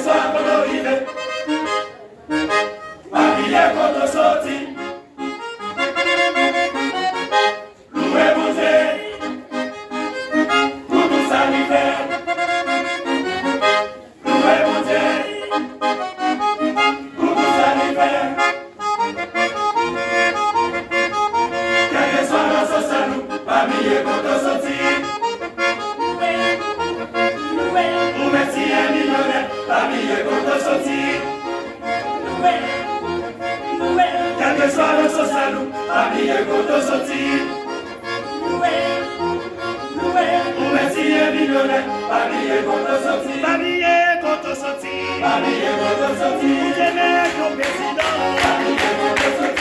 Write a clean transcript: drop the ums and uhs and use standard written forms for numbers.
soir qu'on arrive, habillé quand on sortit. Loué mon Dieu, pour tout ça lui fait. Loué mon Dieu, pour tout ça lui fait. Quel que soit dans ce salon, habillé quand on sortit. Pour merci un millionnaire, habillé quand on sortit. Quel que soit dans ce salon, habillé quand on sortit. Pour merci un millionnaire, habillé quand on sortit. Habillé quand on sortit. Habillé quand on sortit. J'aimais ton président. Habillé quand on sortit.